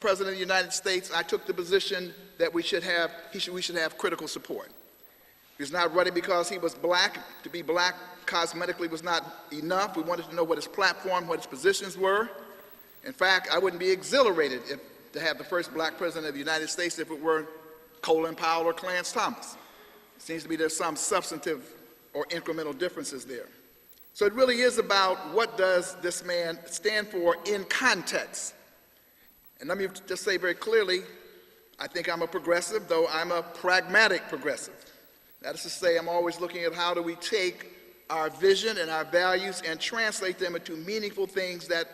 President of the United States, I took the position that we should have critical support. He's not running because he was black. To be black cosmetically was not enough. We wanted to know what his platform, what his positions were. In fact, I wouldn't be exhilarated to have the first black president of the United States if it were Colin Powell or Clarence Thomas. It seems to me there's some substantive or incremental differences there. So it really is about what does this man stand for in context. And let me just say very clearly, I think I'm a progressive, though I'm a pragmatic progressive. That is to say, I'm always looking at how do we take our vision and our values and translate them into meaningful things that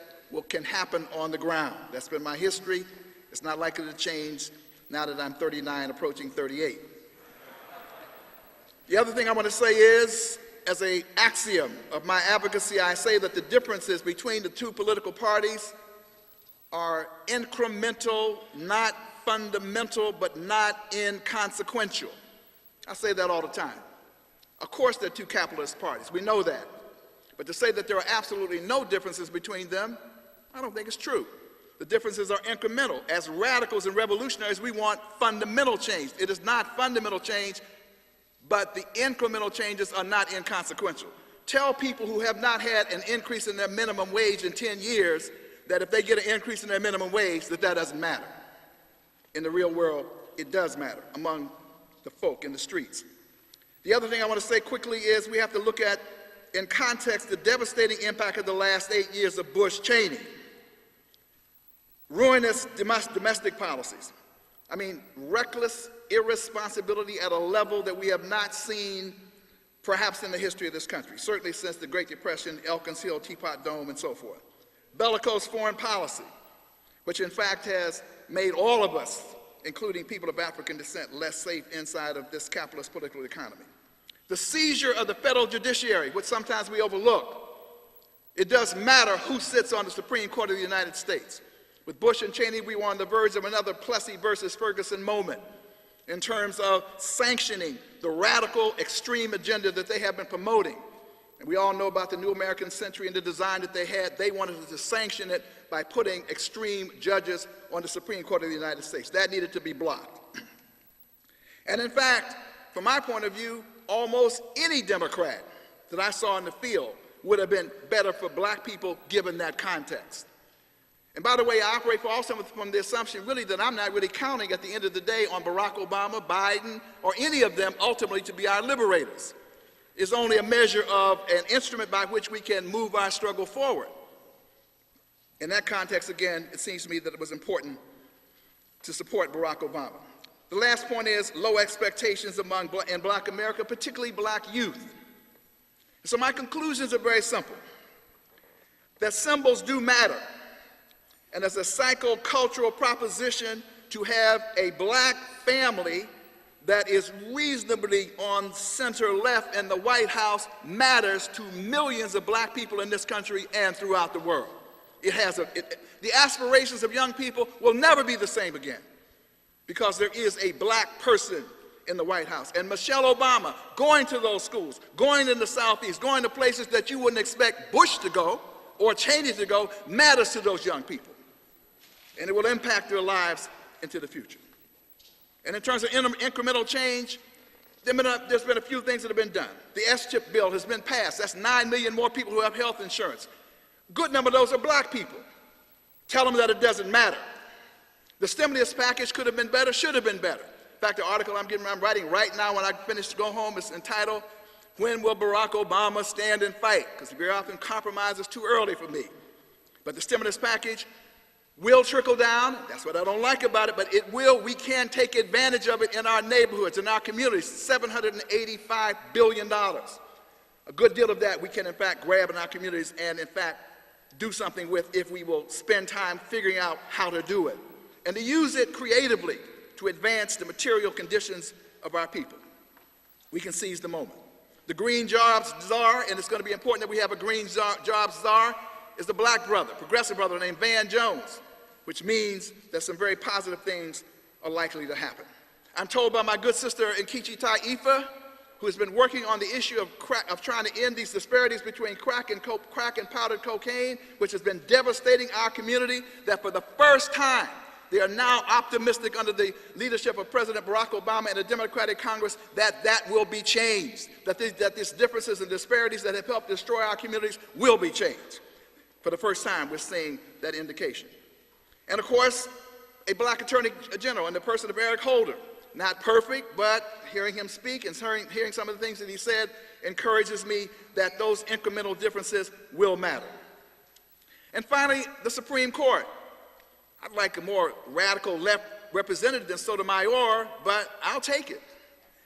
can happen on the ground. That's been my history. It's not likely to change now that I'm 39, approaching 38. The other thing I want to say is, as an axiom of my advocacy, I say that the differences between the two political parties are incremental, not fundamental, but not inconsequential. I say that all the time. Of course, they're two capitalist parties. We know that. But to say that there are absolutely no differences between them, I don't think it's true. The differences are incremental. As radicals and revolutionaries, we want fundamental change. It is not fundamental change, but the incremental changes are not inconsequential. Tell people who have not had an increase in their minimum wage in 10 years that if they get an increase in their minimum wage, that doesn't matter. In the real world, it does matter among the folk in the streets. The other thing I want to say quickly is we have to look at, in context, the devastating impact of the last 8 years of Bush-Cheney. Ruinous domestic policies. I mean, reckless irresponsibility at a level that we have not seen perhaps in the history of this country, certainly since the Great Depression, Elkins Hill, Teapot Dome, and so forth. Bellicose foreign policy, which in fact has made all of us, including people of African descent, less safe inside of this capitalist political economy. The seizure of the federal judiciary, which sometimes we overlook. It does matter who sits on the Supreme Court of the United States. With Bush and Cheney, we were on the verge of another Plessy versus Ferguson moment in terms of sanctioning the radical, extreme agenda that they have been promoting. And we all know about the New American Century and the design that they had. They wanted to sanction it by putting extreme judges on the Supreme Court of the United States. That needed to be blocked. And in fact, from my point of view, almost any Democrat that I saw in the field would have been better for black people given that context. And by the way, I operate also from the assumption really that I'm not really counting at the end of the day on Barack Obama, Biden, or any of them ultimately to be our liberators. It's only a measure of an instrument by which we can move our struggle forward. In that context, again, it seems to me that it was important to support Barack Obama. The last point is low expectations in black America, particularly black youth. So my conclusions are very simple. That symbols do matter. And as a psychocultural proposition, to have a black family that is reasonably on center left in the White House matters to millions of black people in this country and throughout the world. The aspirations of young people will never be the same again because there is a black person in the White House. And Michelle Obama going to those schools, going in the Southeast, going to places that you wouldn't expect Bush to go or Cheney to go matters to those young people. And it will impact their lives into the future. And in terms of incremental change, there's been a few things that have been done. The S-chip bill has been passed. That's 9 million more people who have health insurance. A good number of those are black people. Tell them that it doesn't matter. The stimulus package could have been better, should have been better. In fact, the article I'm writing right now when I finish to go home is entitled, "When Will Barack Obama Stand and Fight?" Because very often compromise is too early for me. But the stimulus package will trickle down. That's what I don't like about it, but it will. We can take advantage of it in our neighborhoods, in our communities. $785 billion. A good deal of that we can, in fact, grab in our communities and, in fact, do something with if we will spend time figuring out how to do it. And to use it creatively to advance the material conditions of our people. We can seize the moment. The green jobs czar, and it's going to be important that we have a green jobs czar, is the black brother, progressive brother named Van Jones, which means that some very positive things are likely to happen. I'm told by my good sister Nkechi Ife, who has been working on the issue of trying to end these disparities between crack and powdered cocaine, which has been devastating our community, that for the first time They are now optimistic under the leadership of President Barack Obama and the Democratic Congress that that will be changed, that these differences and disparities that have helped destroy our communities will be changed. For the first time, we're seeing that indication. And of course, a black attorney general in the person of Eric Holder. Not perfect, but hearing him speak and hearing some of the things that he said encourages me that those incremental differences will matter. And finally, the Supreme Court. I'd like a more radical left representative than Sotomayor, but I'll take it.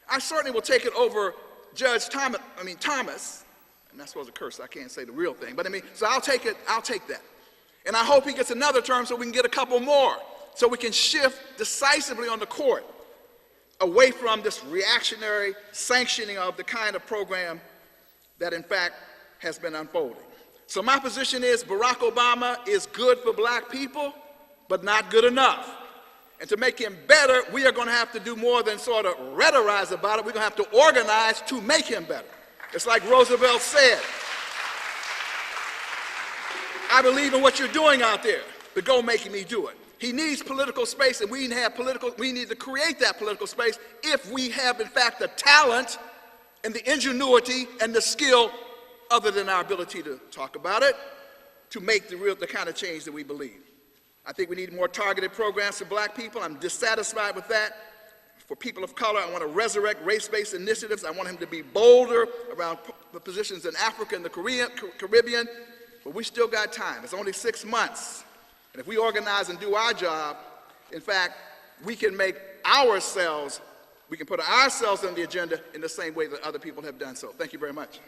I certainly will take it over Judge Thomas, I'm not supposed to curse, I can't say the real thing, but so I'll take that. And I hope he gets another term so we can get a couple more, so we can shift decisively on the court away from this reactionary sanctioning of the kind of program that in fact has been unfolding. So my position is Barack Obama is good for black people, but not good enough. And to make him better, we are going to have to do more than sort of rhetorize about it. We're going to have to organize to make him better. It's like Roosevelt said, I believe in what you're doing out there, but go making me do it. He needs political space, and we need to create that political space if we have, in fact, the talent and the ingenuity and the skill, other than our ability to talk about it, to make the kind of change that we believe. I think we need more targeted programs for black people. I'm dissatisfied with that. For people of color, I want to resurrect race-based initiatives. I want him to be bolder around the positions in Africa and the Caribbean, but we still got time. It's only 6 months. And if we organize and do our job, in fact, we can put ourselves on the agenda in the same way that other people have done so. Thank you very much.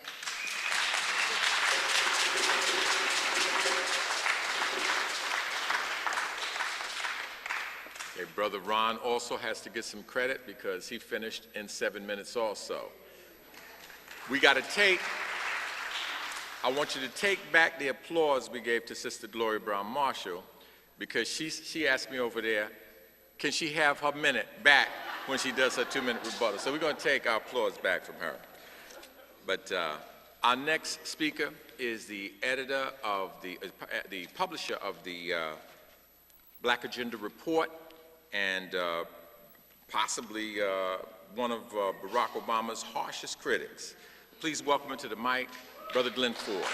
Okay, Brother Ron also has to get some credit because he finished in 7 minutes also. I want you to take back the applause we gave to Sister Gloria Brown Marshall, because she asked me over there, can she have her minute back when she does her 2-minute rebuttal? So we're going to take our applause back from her. But our next speaker is the editor of the publisher of the Black Agenda Report, and possibly one of Barack Obama's harshest critics. Please welcome him to the mic, Brother Glenn Ford.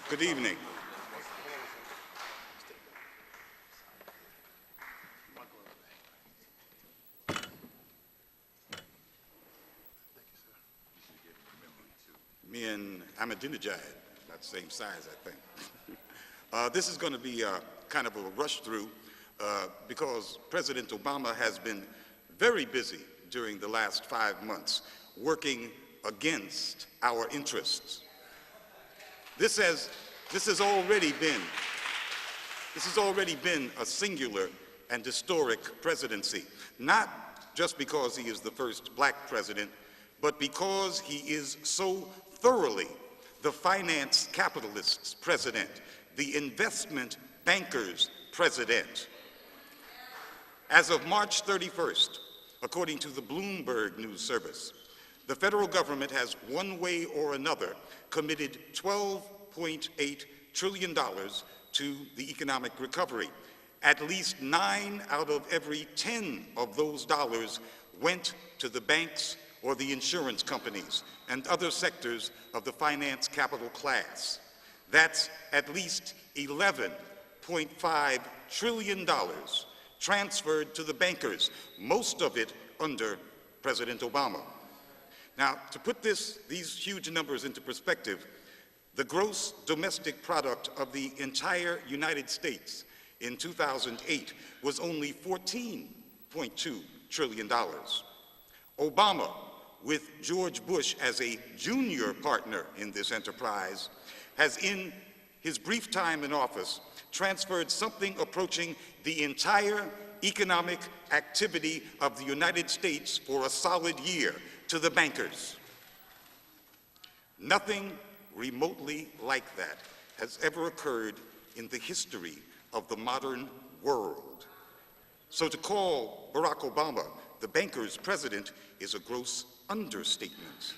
Good evening. Me and Ahmadinejad, about the same size, I think. This is going to be kind of a rush through because President Obama has been very busy during the last 5 months working against our interests. This has already been a singular and historic presidency, not just because he is the first black president, but because he is so thoroughly the finance capitalists' president, the investment bankers' president. As of March 31st, according to the Bloomberg News Service, the federal government has, one way or another, committed $12.8 trillion to the economic recovery. At least 9 out of every 10 of those dollars went to the banks or the insurance companies and other sectors of the finance capital class. That's at least $11.5 trillion transferred to the bankers, most of it under President Obama. Now, to put these huge numbers into perspective, the gross domestic product of the entire United States in 2008 was only $14.2 trillion. Obama, with George Bush as a junior partner in this enterprise, has in his brief time in office transferred something approaching the entire economic activity of the United States for a solid year to the bankers. Nothing remotely like that has ever occurred in the history of the modern world. So to call Barack Obama the bankers' president is a gross understatement.